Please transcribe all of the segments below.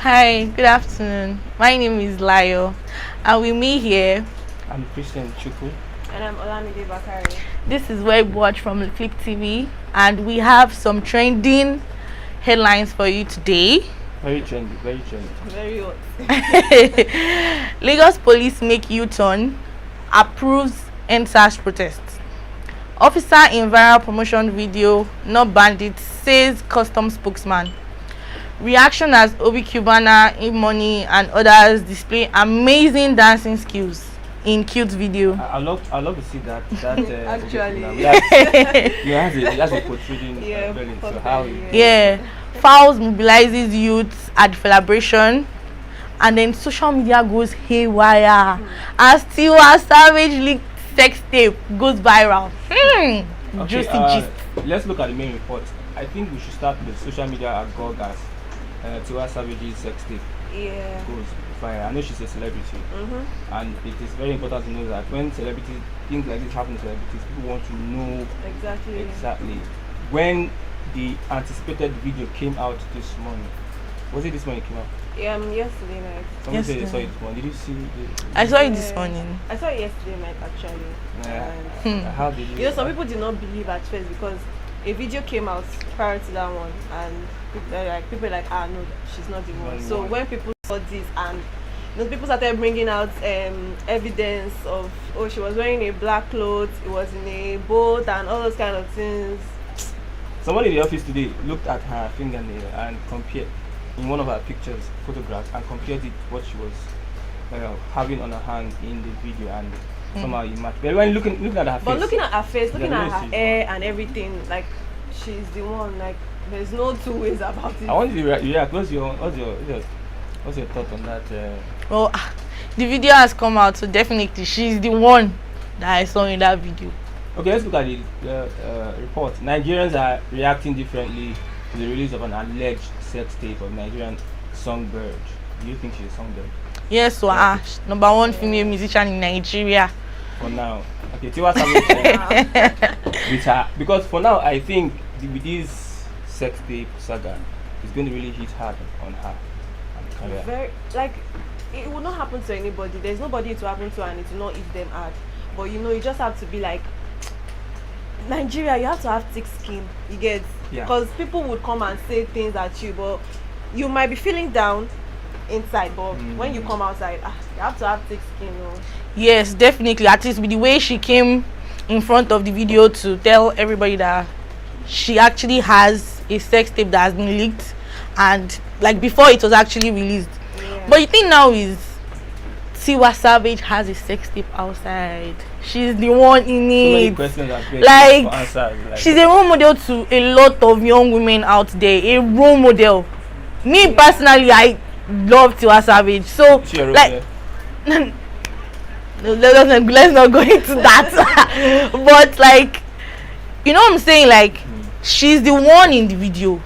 Hi, good afternoon. My name is Layo, and with me here, I'm Christian Chuku. And I'm Olamide Bakari. this is Web Watch from Flip TV, and we have some trending headlines for you today. Very trendy, very trendy. Very hot. Lagos police make U-turn, approves Endsars protest. Officer in viral promotion video, not bandit, says custom spokesman. Reaction as Obi Cubana, Imoni, and others display amazing dancing skills in cute video. I love to see that. Actually, That's a protruding belly. So how? Yeah, Fowls mobilizes youth at the celebration, and then social media goes haywire as Tiwa Savage leaked sex tape goes viral. Juicy gist. Let's look at the main report. I think we should start with social media agog as Tiwa Savage's sex tape goes viral. I know she's a celebrity, and it is very important to know that when celebrities things like this happen to celebrities, people want to know exactly. When the anticipated video came out this morning, was it this morning it came out? Yesterday night. Someone said they saw it this morning. Did you see it? I saw it this morning. I saw it yesterday night actually. How did you? Some people did not believe at first because a video came out prior to that one, and people were like, no, she's not the one. So when people saw this, and people started bringing out evidence of, she was wearing a black clothes, it was in a boat, and all those kind of things. Someone in the office today looked at her fingernail and compared in one of her pictures, photographs, and compared it what she was having on her hand in the video, and somehow it matched. But when looking at her face, looking at her face, looking at her hair and everything, like she's the one. Like there's no two ways about it. I want you to react. What's your thought on that? Well, the video has come out, so definitely she's the one that I saw in that video. Okay, let's look at the report. Nigerians are reacting differently to the release of an alleged sex tape of Nigerian songbird. Do you think she's a songbird? Yes, so number one female musician in Nigeria. For now. Okay, Tiwa Savage with her. Because for now, I think with this sex tape saga, it's going to really hit hard on her and career. It will not happen to anybody. There's nobody to happen to, and it will not hit them hard. But you just have to be like, Nigeria, you have to have thick skin. You get? Because people would come and say things at you, but you might be feeling down inside, but when you come outside, you have to have thick skin. Yes, definitely. At least with the way she came in front of the video to tell everybody that she actually has a sex tape that has been leaked, and like before it was actually released. But the thing now is Tiwa Savage has a sex tape outside. She's the one in it. She's a role model to a lot of young women out there. A role model. Me personally, I love Tiwa Savage. So like let's not go into that. But like, you know what I'm saying? Like, she's the one in the video.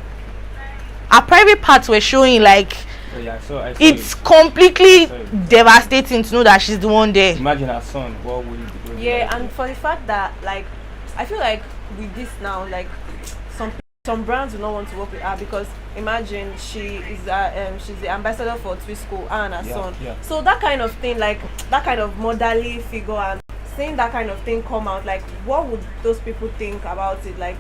Her private parts were showing like it's completely devastating to know that she's the one there. Imagine her son. What would it be? And for the fact that like I feel like with this now, like some brands do not want to work with her because imagine she's the ambassador for Twisco and her son. So that kind of thing, like that kind of motherly figure, and seeing that kind of thing come out, like what would those people think about it? Like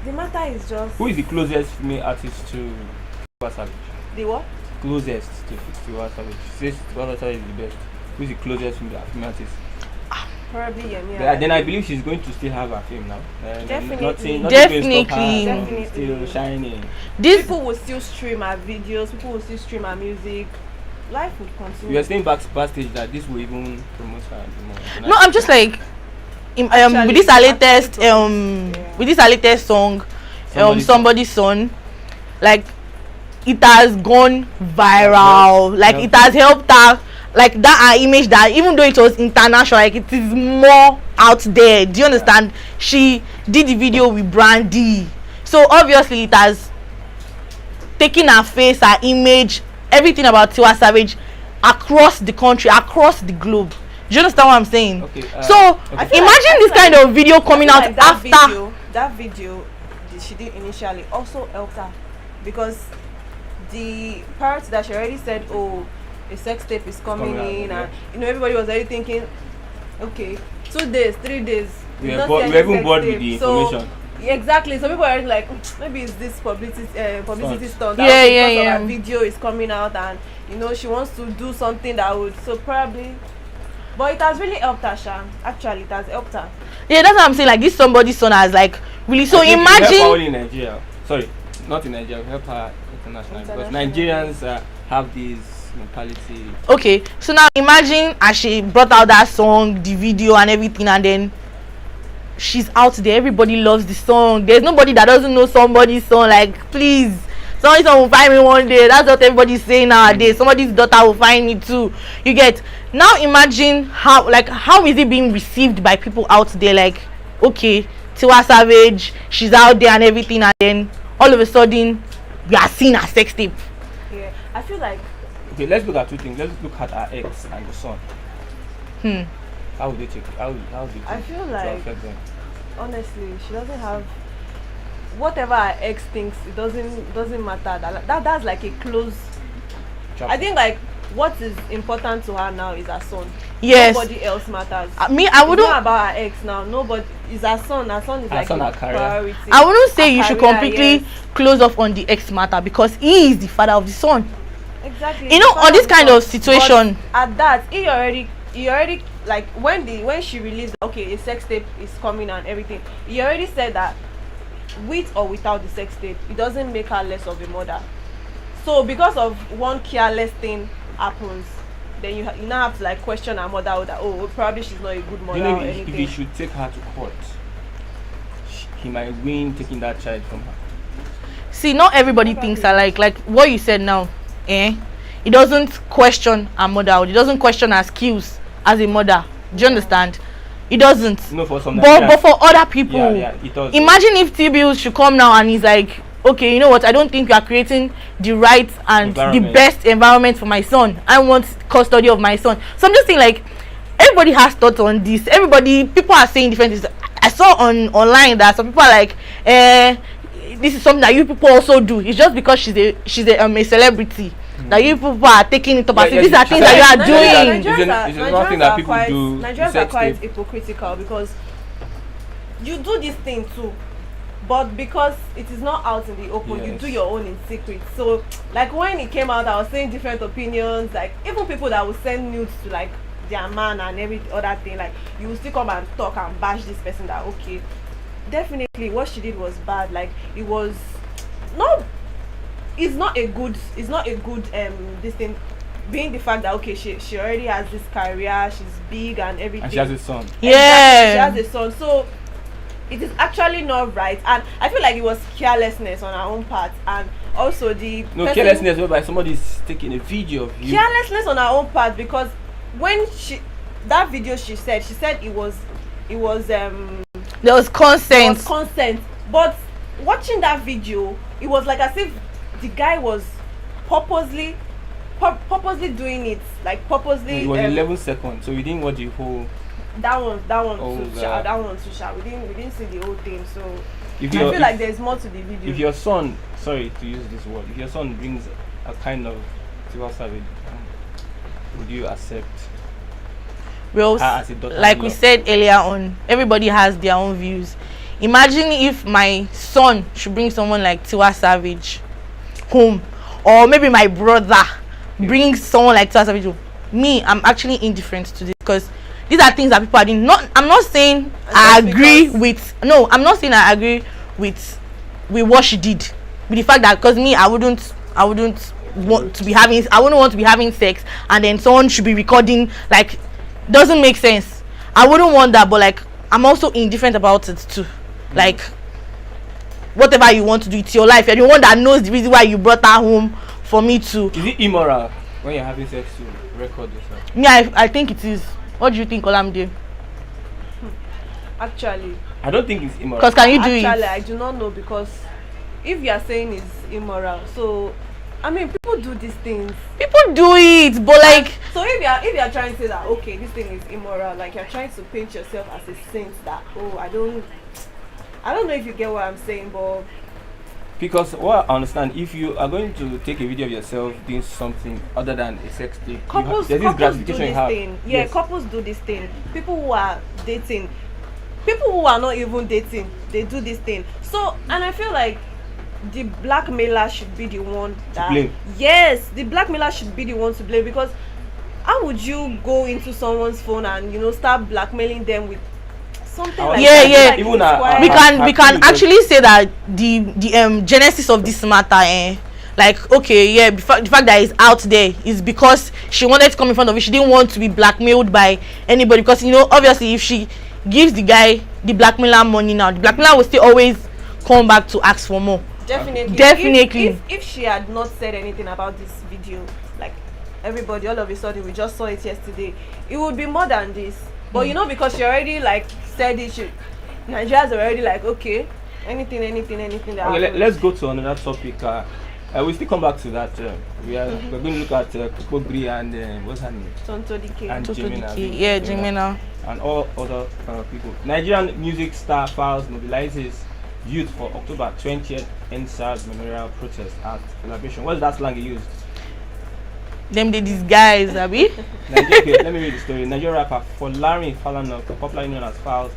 the matter is just, who is the closest female artist to Tiwa Savage? The what? Closest to Tiwa Savage. She says Tiwa Savage is the best. Who is the closest female artist? Probably Yemi. Then I believe she's going to still have her fame now. Definitely. Still shining. People will still stream her videos. People will still stream her music. Life will continue. You are saying backstage that this will even promote her more. No, I'm just like, with this her latest song, Somebody's Son, like it has gone viral. It has helped her. Like that her image, that even though it was international, like it is more out there. Do you understand? She did the video with Brandy, so obviously it has taken her face, her image, everything about Tiwa Savage across the country, across the globe. Do you understand what I'm saying? Imagine this kind of video coming out like after that video she did initially also helped her, because the part that she already said, oh, a sex tape is coming in, and everybody was already thinking, okay, 2 days, 3 days. We are even bored with the information. Exactly. So people are like, maybe it's this publicity stunt. Yeah. Her video is coming out, and she wants to do something that would probably. But it has really helped her, Sha. Actually, it has helped her. Yeah, that's what I'm saying. Like this, somebody's son has like really. So imagine. Help her only in Nigeria. Sorry, not in Nigeria. Help her internationally because Nigerians have this mentality. Okay, so now imagine as she brought out that song, the video, and everything, and then she's out there. Everybody loves the song. There's nobody that doesn't know somebody's song. Like, please, somebody's song will find me one day. That's what everybody's saying nowadays. Somebody's daughter will find me too. You get. Now imagine how is it being received by people out there? Like, okay, Tiwa Savage, she's out there and everything, and then all of a sudden we are seeing her sex tape. Yeah, I feel like. Okay, let's look at two things. Let's look at her ex and the son. How would they take it? How do you I feel like affect them? Honestly, she doesn't have whatever her ex thinks. It doesn't matter. That's like a close. Chapter. I think like what is important to her now is her son. Yes. Nobody else matters. I wouldn't. It's not about her ex now. Nobody is her son. Her son is like a priority. I wouldn't say you should completely close off on the ex matter because he is the father of the son. Exactly. On this kind of situation. But at that, he already like when she released, okay, a sex tape is coming and everything. He already said that with or without the sex tape, it doesn't make her less of a mother. So because of one careless thing happens, then you now have to like question her mother that probably she's not a good mother or anything. If he should take her to court, he might win taking that child from her. See, not everybody thinks alike. Like what you said now, he doesn't question her mother. He doesn't question her skills as a mother. Do you understand? He doesn't. No, for some. But for other people, it does. Imagine if T-Bills should come now and he's like, okay, you know what? I don't think you are creating the right and the best environment for my son. I want custody of my son. So I'm just saying, like, everybody has thoughts on this. People are saying different things. I saw online that some people are like, this is something that you people also do. It's just because she's a celebrity that you people are taking it up. These are things that you are doing. It's nothing that people do. Nigerians are quite hypocritical because you do this thing too. But because it is not out in the open, you do your own in secret. So, like when it came out, I was saying different opinions. Like even people that would send nudes to like their man and every other thing, like you will still come and talk and bash this person. That okay, definitely what she did was bad. Like it was not. It's not a good. This thing, being the fact that okay, she already has this career, she's big and everything. And she has a son. Yeah, she has a son. So. It is actually not right, and I feel like it was carelessness on our own part, and also carelessness whereby somebody is taking a video of you. Carelessness on our own part because when that video she said it was there was consent, but watching that video it was like as if the guy was purposely doing it, like purposely. It was 11 seconds, so we didn't watch the whole. That one too sharp. We didn't see the whole thing, so I feel like there's more to the video. If your son, sorry to use this word, if your son brings a kind of Tiwa Savage, would you accept? Well, like we said earlier on, everybody has their own views. Imagine if my son should bring someone like Tiwa Savage home, or maybe my brother brings someone like Tiwa Savage home. Me, I'm actually indifferent to this because these are things that people are doing. I'm not saying I agree with what she did. With the fact that because me, I wouldn't want to be having sex and then someone should be recording, like doesn't make sense. I wouldn't want that, but like I'm also indifferent about it too. Like whatever you want to do, it's your life. You're the one that knows the reason why you brought her home for me to. Is it immoral when you're having sex to record yourself? Me, I think it is. What do you think, Olamide? Actually, I don't think it's immoral. Because can you do it? Actually, I do not know because if you are saying it's immoral, so I mean people do these things. People do it, but like. So if you are trying to say that okay, this thing is immoral, like you're trying to paint yourself as a saint that I don't know if you get what I'm saying, but Because what I understand, if you are going to take a video of yourself doing something other than a sex tape, Couples there's this gratification you have. Thing. Yeah, yes. Couples do this thing. People who are dating, people who are not even dating, they do this thing. So, and I feel like the blackmailer should be the one that to blame. Yes, the blackmailer should be the one to blame, because how would you go into someone's phone and start blackmailing them with something like yeah, that? yeah. Like Even we can actually say that the genesis of this matter, like, okay, yeah, the fact that it's out there is because she wanted to come in front of it. She didn't want to be blackmailed by anybody, because obviously if she gives the guy the blackmailer money now, the blackmailer will still always come back to ask for more. Definitely. If she had not said anything about this video, like everybody all of a sudden we just saw it yesterday, it would be more than this. But because she already like said it, Nigerians are already like, okay, anything that okay, let's go to another topic. We still come back to that. We're going to look at Kokobri and what's her name? Tonto Dike. And Jimena. Yeah, Jimena. And all other people. Nigerian music star files mobilizes youth for October 20th Endsars memorial protest at celebration. What's that slang you used? Them they disguise, Abi. Okay, let me read the story. Nigerian rapper Folarin Falana, popularly known as Falz,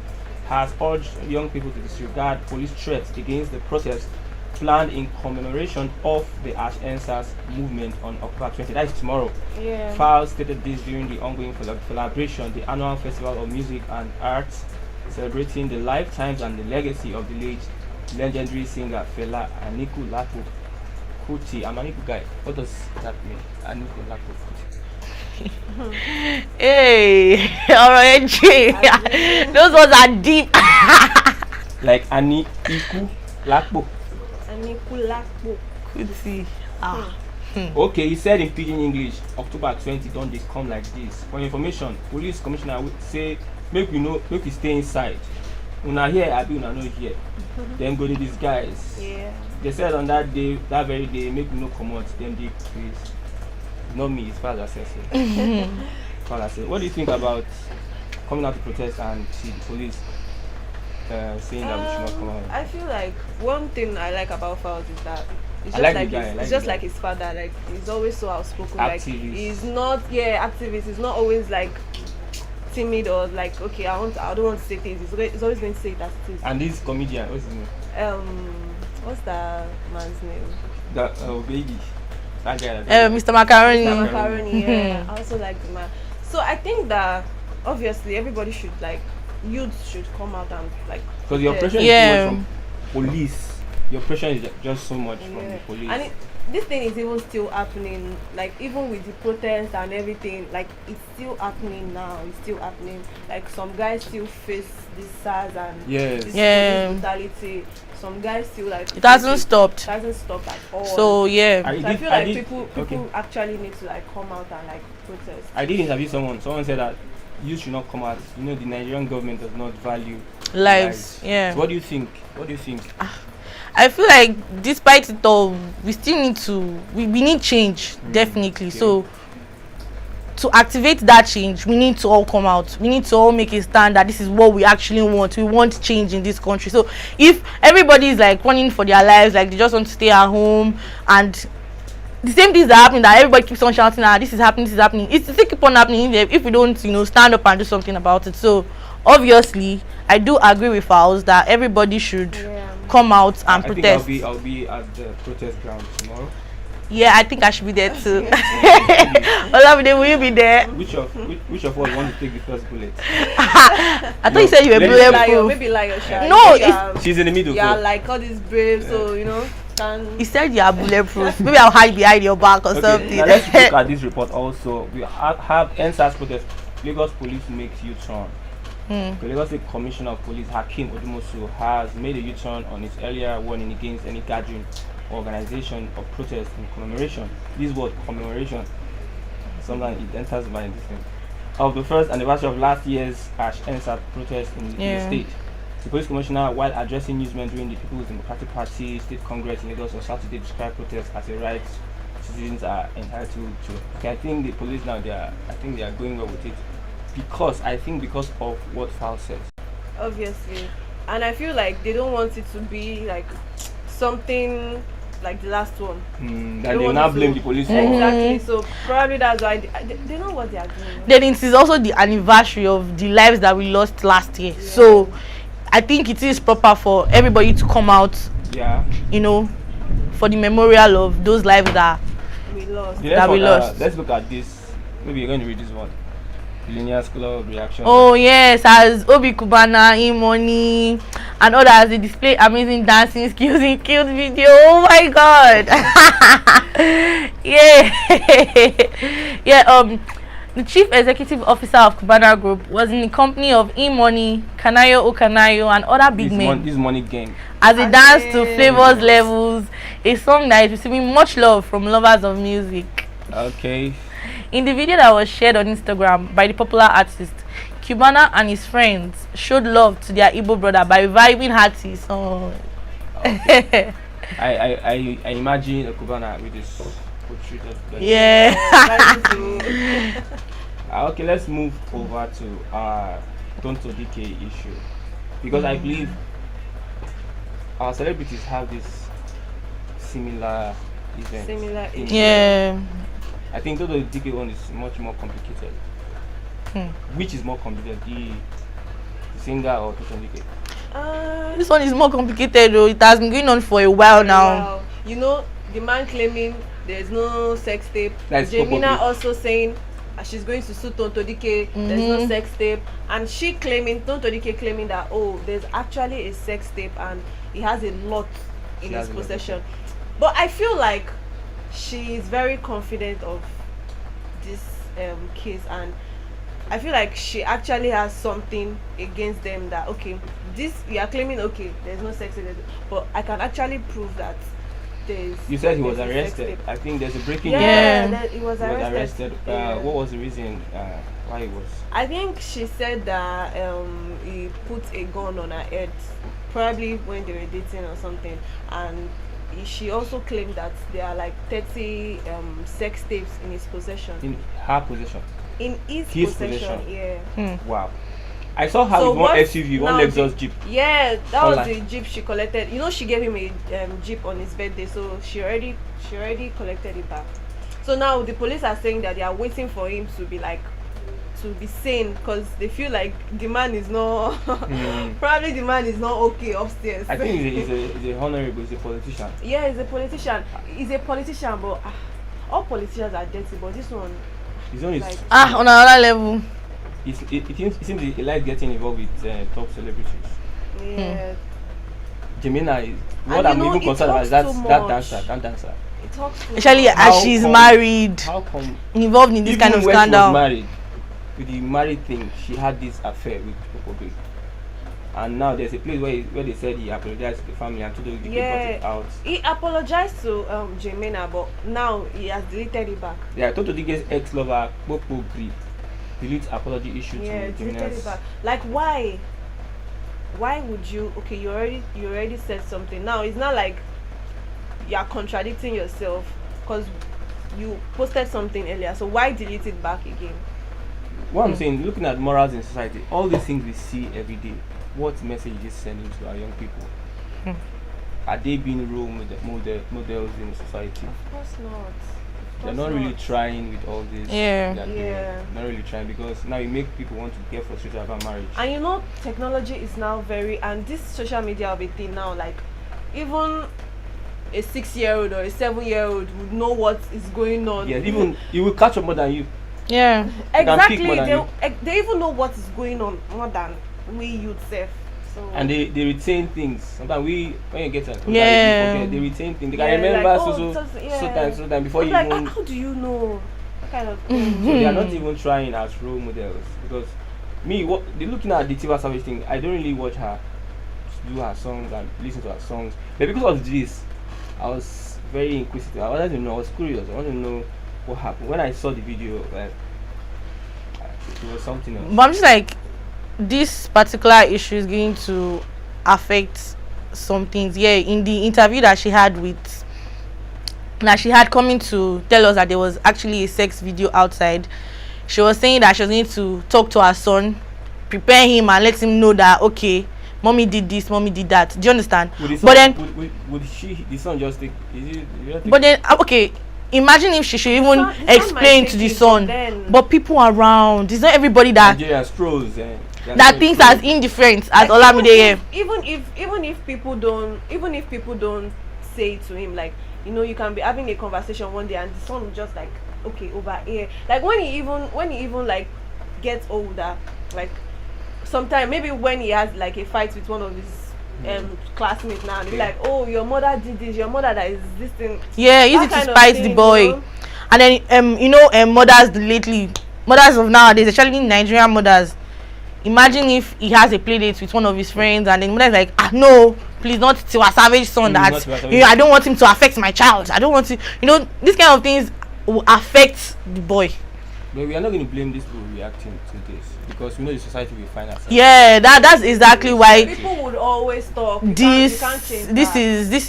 has urged young people to disregard police threats against the protest planned in commemoration of the Endsars movement on October 20th. That is tomorrow. Yeah. Falz stated this during the ongoing celebration, the annual festival of music and arts, celebrating the lifetimes and the legacy of the late legendary singer Fela Anikulapo Kuti. I'm an Aniku guy. What does that mean? Anikulapo Kuti. Hey, alright, those ones are deep. Like Anikulapo. Anikulapo Kuti. Okay, he said in pidgin English, October 20, don't they come like this? For information, police commissioner would say, make we stay inside. Una here, Abi, una no here. Then go to these guys. Yeah. They said on that very day, make we no come out. Then they please. Not me, as far as I say. What do you think about coming out to protest and see the police saying that we should not come out? I feel like one thing I like about Falz is that it's just like his father. Like, he's always so outspoken. Activist. Like, he's not activist. He's not always like timid or like, okay, I don't want to say things. He's always going to say it as it is. And this comedian, what's his name? What's that man's name? That baby. That guy. Mr. Macaroni. Mr. Macaroni. Yeah, I also like the man. So I think that obviously everybody should, like, youth should come out and like. Because your pressure is too much from police. Your pressure is just so much from the police. And this thing is even still happening, like, even with the protests and everything, like, it's still happening now. It's still happening. Like, some guys still face this SARS and this police brutality. Some guys still, like, it hasn't stopped. It hasn't stopped at all. So yeah. I feel like people actually need to, like, come out and, like, protest. I did interview someone. Someone said that youth should not come out. The Nigerian government does not value lives. Yeah. So what do you think? I feel like despite it all, we still need to we need change, definitely. Okay. So to activate that change, we need to all come out. We need to all make a stand that this is what we actually want. We want change in this country. So if everybody is like running for their lives, like they just want to stay at home, and the same things are happening, that everybody keeps on shouting, this is happening, it's still keep on happening if we don't, stand up and do something about it. So obviously I do agree with Falz that everybody should come out and protest. Think I'll be at the protest ground tomorrow. Yeah, I think I should be there too. Olamide, will you be there? Which of us want to take the first bullet? I thought you said you were bulletproof. Maybe like your shot. No, she's in the middle. Yeah, like all these brave, so He said you are bulletproof. Maybe I'll hide behind your back or something. Now let's look at this report also. We have Endsars protest. Lagos police makes U-turn. The Lagos State Commissioner of Police Hakeem Odumosu has made a U-turn on his earlier warning against any gathering or organization of protest in commemoration. This word commemoration, sometimes it enters my thing, of the first anniversary of last year's Endsars protest in the state. The police commissioner, while addressing newsmen during the People's Democratic Party State Congress in Lagos on Saturday, described protests as a right citizens are entitled to. Okay, I think the police now they are going well with it because of what Falz says. Obviously, and I feel like they don't want it to be like something like the last one. Then they will now blame the police for exactly. So probably that's why they know what they are doing. Then it is also the anniversary of the lives that we lost last year. Yeah. So I think it is proper for everybody to come out. Yeah. You know, for the memorial of those lives that we lost. Let's look at this. Maybe you're going to read this one. Billionaires Club reaction. Oh yes, as Obi Kubana, E-Money, and others, they display amazing dancing skills in cute video. Oh my god. Yeah. Yeah. The chief executive officer of Kubana Group was in the company of E-Money, Kanayo Okanayo, and other big men. This money gang. As they dance to Flavor's Levels, a song that is receiving much love from lovers of music. Okay. In the video that was shared on Instagram by the popular artist, Cubana and his friends showed love to their Igbo brother by vibing Hati song. Okay. I imagine a Cubana with this portrait of yeah. Okay, let's move over to our Tonto DK issue, because I believe our celebrities have this similar event. Yeah. I think Tonto DK one is much more complicated. Which is more complicated, the singer or Tonto DK? This one is more complicated though. It has been going on for a while now. Wow. You know, the man claiming there's no sex tape. That's Jemina also saying she's going to sue Tonto DK. There's no sex tape, and Tonto DK claiming that there's actually a sex tape and he has a lot in his possession. But I feel like she is very confident of this case, and I feel like she actually has something against them that this you are claiming there's no sex tape, but I can actually prove that there's. You said he was arrested. I think there's a breaking news. Yeah, he was arrested. What was the reason why he was? I think she said that he put a gun on her head, probably when they were dating or something, and she also claimed that there are like 30 sex tapes in his possession. In her possession? In his possession, yeah. Wow. I saw her with one SUV, one Lexus Jeep. Yeah, that was the Jeep she collected. You know, she gave him a Jeep on his birthday, so she already collected it back. So now the police are saying that they are waiting for him to be sane, because they feel like the man is not probably the man is not okay upstairs. I think he's a honorable, he's a politician. Yeah, he's a politician, but all politicians are dirty, but this one he's only like, on another level. It seems he likes getting involved with top celebrities. Yeah. Jemina is what I'm even concerned about is that dancer. It talks to Especially as she's married. How come involved in this kind of when scandal? She was married, with the married thing, she had this affair with Popobe. And now there's a place where they said he apologized to the family and told them to put it out. He apologized to Jemina, but now he has deleted it back. Yeah, I told Dige's ex-lover Popobe delete apology issue to deleted it back. Like why would you you already said something. Now it's not like you are contradicting yourself, because you posted something earlier, so why delete it back again? What I'm saying, looking at morals in society, all these things we see every day, what message is sending to our young people? Are they being role models in society? Of course not. They're not really trying with all this. Not really trying, because now you make people want to get frustrated about marriage. And you know, technology is now and this social media of a thing now, like even a 6-year-old or a 7-year-old would know what is going on. Yeah, even you will catch up more than you. Yeah, exactly. They even know what is going on more than we youth self. So and they retain things. Sometimes when you get to they retain things. They can remember like, so time before you like, even. How do you know? What kind of So they are not even trying as role models, because they're looking at the Tiwa Savage thing. I don't really watch her do her songs and listen to her songs, but because of this, I was very inquisitive. I wanted to know. I was curious. I wanted to know what happened. When I saw the video, it was something else. But I'm just like, this particular issue is going to affect some things. Yeah, in the interview that she had coming to tell us that there was actually a sex video outside, she was saying that she was going to talk to her son, prepare him and let him know that mommy did this, mommy did that. Do you understand? Would But then, the son just take? but then, okay. Imagine if she should even explain to the son. But people around, it's not everybody that Nigerians pros. That thinks as indifferent as Olamide. Even if people don't say it to him, like, you know, you can be having a conversation one day and the son will just like, okay, over here. Like when he even like gets older, like sometime maybe when he has like a fight with one of his classmates now, they'll be like, oh, your mother did this, your mother that is this thing. Yeah, easy to spite the boy. You know? And then you know, mothers of nowadays, especially Nigerian mothers, imagine if he has a play date with one of his friends and then mother's like, no, please, not Tiwa Savage son, that you know, I don't want him to affect my child. I don't want to, you know, these kind of things will affect the boy. But we are not going to blame these people reacting to this because we know the society will find ourselves. Yeah, that's exactly why people would always talk. This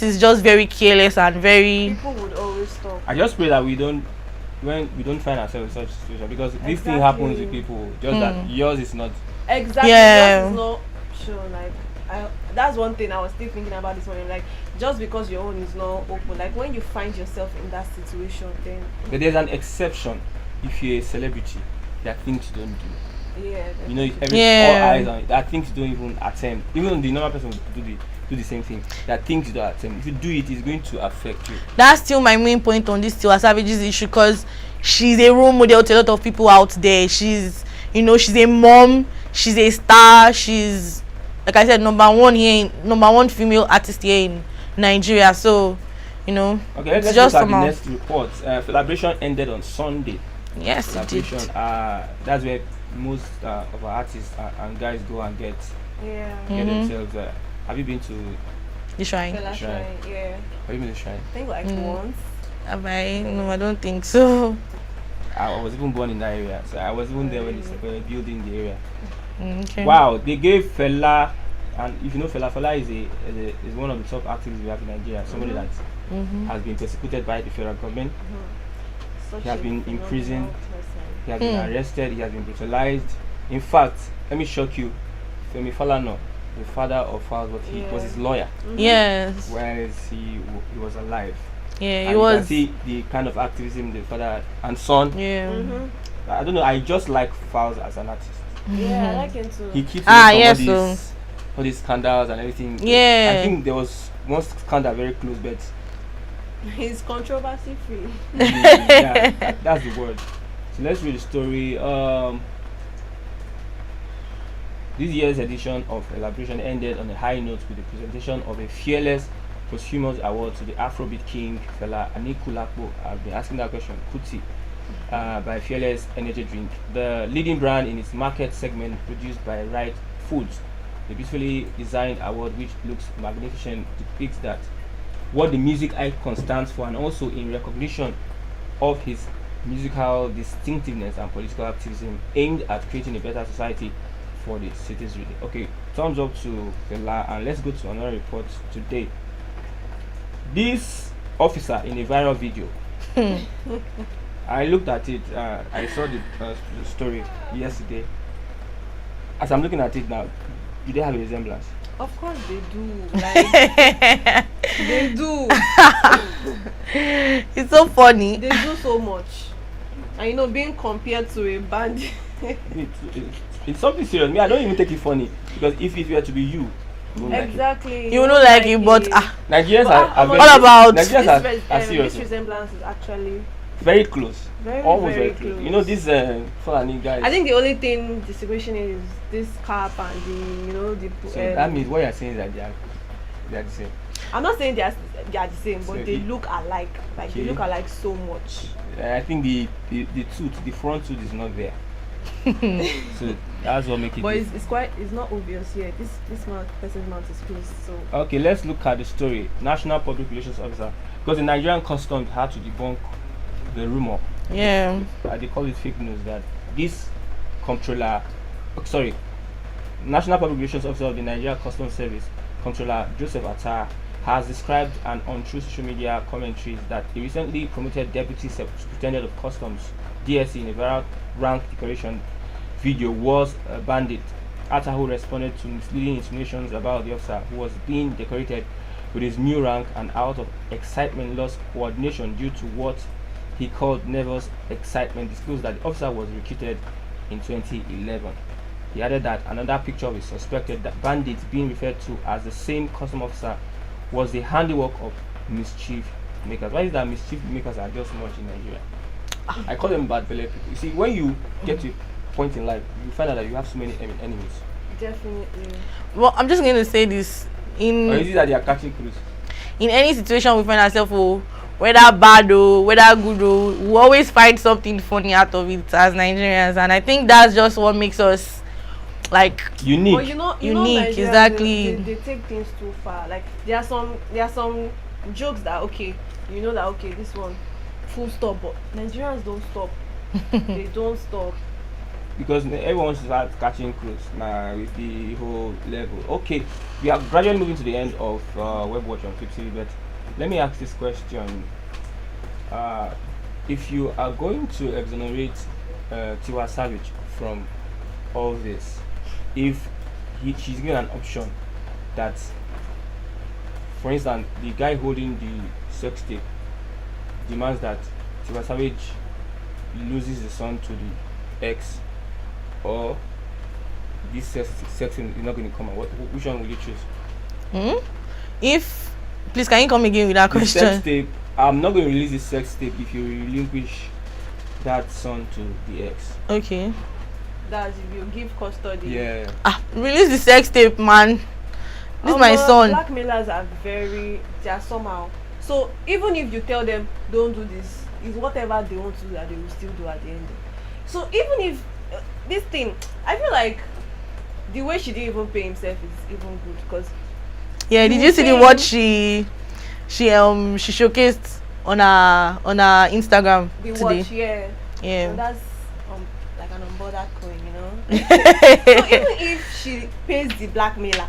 is just very careless and very. People would always talk. I just pray that we don't find ourselves in such a situation because this thing happens with people. Just that yours is not. Exactly. Yeah. Yours is not sure. Like that's one thing I was still thinking about this morning. Like just because your own is not open, like when you find yourself in that situation, then. But there's an exception. If you're a celebrity, there are things you don't do. Yeah. You know, all eyes on it. There are things you don't even attempt. Even the normal person will do the same thing. There are things you don't attempt. If you do it, it's going to affect you. That's still my main point on this Tiwa Savage's issue, because she's a role model to a lot of people out there. She's, you know, she's a mom. She's a star. She's, like I said, number one female artist here in Nigeria. So, you know, okay, let's just look at the next report. Celebration ended on Sunday. Yes, it did. That's where most of our artists and guys go and get themselves. Have you been to the shrine? Yeah. Have you been to the shrine? I think like once. Have I? No, I don't think so. I was even born in that area, so I was even there when they were building the area. Okay. Wow, they gave Fela, and if you know Fela is one of the top activists we have in Nigeria. Somebody that has been persecuted by the federal government. He has been imprisoned, he has been arrested, he has been brutalized. In fact, let me shock you, Femi Falana, the father of Falz, but he was his lawyer. Yes. Whereas he was alive. Yeah, and he you was. can see the kind of activism the father and son. Yeah. I don't know, I just like Falz as an artist. Yeah, I like him too. He keeps all these scandals and everything. Yeah. I think there was one scandal very close, but he's controversy free. Yeah, that's the word. So let's read the story. This year's edition of Celebration ended on a high note with the presentation of a fearless posthumous award to the Afrobeat king Fela Anikulapo. I've been asking that question, Kuti, by Fearless Energy Drink, the leading brand in its market segment, produced by Right Foods. The beautifully designed award, which looks magnificent, depicts that what the music icon stands for, and also in recognition of his musical distinctiveness and political activism aimed at creating a better society for the cities. Really, okay, thumbs up to Fela. And let's go to another report today. This officer in a viral video, I looked at it, I saw the story yesterday. As I'm looking at it now, do they have a resemblance? Of course they do. Like, they do. It's so funny. They do so much. And you know, being compared to a bandit. It's something serious. Me, I don't even take it funny, because if it were to be you, exactly. You know, like it, but Nigerians are very, all about Nigerians are serious. This resemblance is actually very close. Almost very close. close. You know, this Fulani guys. I think the only thing the situation is this cap and the, you know, the. So that means what you're saying is that they are the same. I'm not saying they are the same, but So they look alike. Like they look alike so much. I think the tooth, the front tooth is not there. So that's what makes it. But it's not obvious here. This person's mouth is closed. So okay, let's look at the story. National Public Relations Officer, because the Nigerian Customs had to debunk the rumor. Yeah. They call it fake news that this comptroller, National Public Relations Officer of the Nigeria Customs Service, Comptroller Joseph Attar, has described an untrue social media commentary that the recently promoted Deputy Superintendent of Customs (DSC) in a viral rank decoration video was a bandit. Atahu responded to misleading insinuations about the officer who was being decorated with his new rank, and out of excitement lost coordination due to what he called nervous excitement, disclosed that the officer was recruited in 2011. He added that another picture of a suspected bandit being referred to as the same custom officer was the handiwork of mischief makers. Why is that mischief makers are just much in Nigeria? I call them bad belly people. You see, when you get to a point in life, you find out that you have so many enemies. Definitely. Well, I'm just going to say this. Or is it that they are catching crews? In any situation we find ourselves, whether bad or whether good, we always find something funny out of it as Nigerians, and I think that's just what makes us like unique. But you know unique, Nigerians, exactly. They take things too far. Like there are some jokes that okay, you know that okay, this one full stop, but Nigerians don't stop. They don't stop. Because everyone should start catching crews now with the whole level. Okay, we are gradually moving to the end of Web Watch on Flip TV, but let me ask this question. If you are going to exonerate Tiwa Savage from all this, if she's given an option that, for instance, the guy holding the sex tape demands that Tiwa Savage loses the son to the ex, or this sex is not going to come out, which one will you choose? If please, can you come again with that The question? sex tape, I'm not going to release the sex tape if you relinquish that son to the ex. Okay. That's if you give custody. Yeah. Release the sex tape, man. This is my son. Blackmailers are they are somehow. So even if you tell them don't do this, it's whatever they want to do that they will still do at the end. So even if this thing, I feel like the way she didn't even pay himself is even good, because Yeah, did you see the what she showcased on her Instagram the today? watch, yeah. Yeah. So that's like an unbothered coin, you know. So even if she pays the blackmailer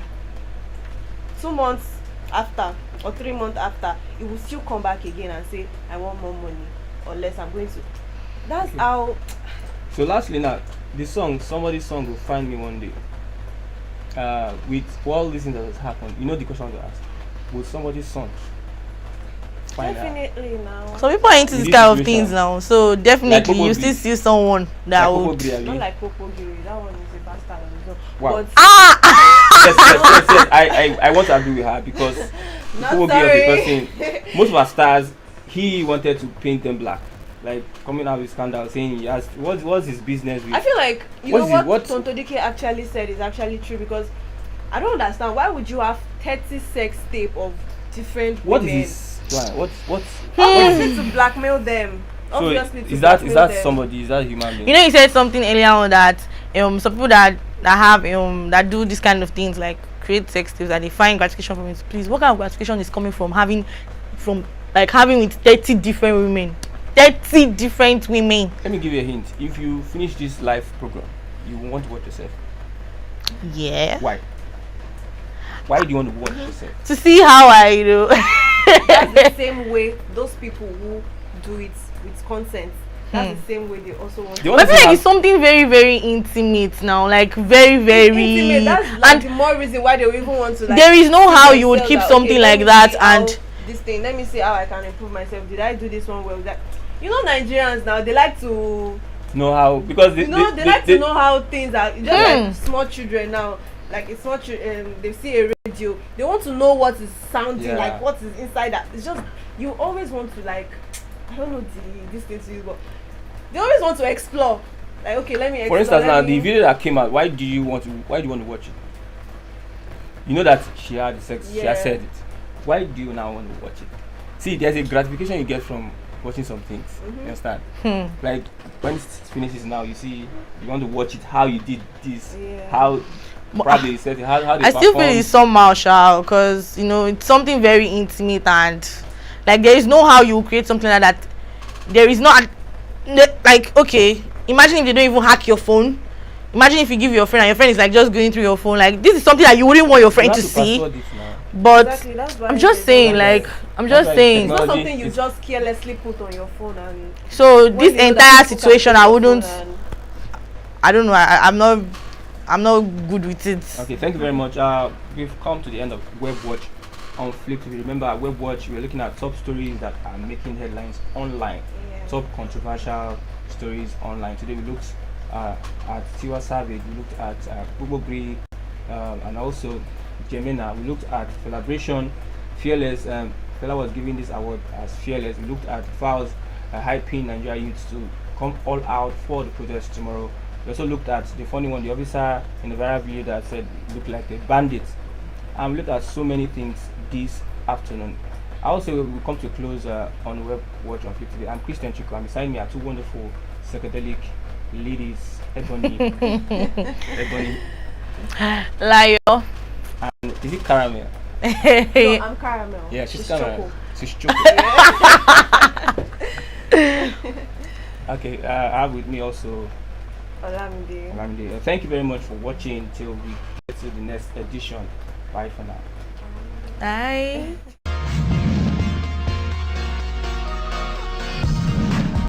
2 months after or 3 months after, it will still come back again and say, I want more money, or less, I'm going to. That's Okay. how. So lastly now, the song, somebody's song will find me one day. With all these things that has happened, you know the question I want to ask. Will somebody's song find her? Definitely now. So people are into In this this kind of situation, things now. So definitely Popo you Giri. still see someone that Like Popo would. Giri, Not like Popo Giri, that one is a bastard on his own. Wow. But yes. I want to agree with her, because not Popo Giri sorry. was the person. Most of our stars, he wanted to paint them black. Like coming out with scandal saying he has what's his business with. I feel like What Tonto Dike actually said is actually true, because I don't understand why would you have 30 sex tape of different What women? is his plan? What's Obviously to blackmail them. so Obviously to is that blackmail them. somebody, is that a human being? You know, you said something earlier on that some people that have that do this kind of things, like create sex tapes, that they find gratification from it. Please, what kind of gratification is coming from having with 30 different women? 30 different women. Let me give you a hint. If you finish this live program, you want to watch yourself. Yeah. Why? Why do you want to watch yourself? To see how I do. That's the same way those people who do it with consent. That's the same way they also want. They I want feel to like have- it's something very, very intimate now. Like very, very. Intimate. That's like And the more reason why they will even want to. Like, there is no see how you would themselves keep that, something okay, let like me that see how and this thing. Let me see how I can improve myself. Did I do this one well? That you know, Nigerians now they like to. know how, because They like to know how things are. Just like small children now, like it's small children, they see a radio, they want to know what is sounding, like what is inside that. It's just you always want to, like, I don't know this thing to use, but they always want to explore. Like, okay, let me explore. For instance, now the video that came out, why do you want to watch it? You know that she had the sex, she has said it. Why do you now want to watch it? See, there's a gratification you get from watching some things. You understand? Like when it finishes now, you see, you want to watch it, how you did this, how probably you said it, how they I still feel performed. it's somehow shy, because it's something very intimate, and like there is no how you create something like that. There is not like, okay, imagine if they don't even hack your phone. Imagine if you give your friend and your friend is like just going through your phone. Like, this is something that you wouldn't want your friend to see. But Exactly, that's why I'm just saying, like, I'm just saying. it's not something you just carelessly put on your phone. And So when this you know that entire people can situation, take I your wouldn't. phone and- I don't know. I'm not. I'm not good with it. Okay, thank you very much. We've come to the end of Web Watch on Flip TV. Remember, at Web Watch, we're looking at top stories that are making headlines online, top controversial stories online. Today we looked at Tiwa Savage, we looked at Gbogbo Gri, and also Jemena. We looked at Celebration, Fearless. Fela was given this award as Fearless. We looked at Fowls hyping Nigeria youths to come all out for the protest tomorrow. We also looked at the funny one, the officer in the viral video that said looked like a bandit. And we looked at so many things this afternoon. I also will come to close on Web Watch on Flip TV. I'm Christian Chico, and beside me are two wonderful psychedelic ladies, Ebony, Layo. and is it Caramel? No, I'm Caramel. Yeah, she's Choco. Caramel. She's Choco. Okay, I have with me also Olamide. Thank you very much for watching till we get to the next edition. Bye for now. Bye.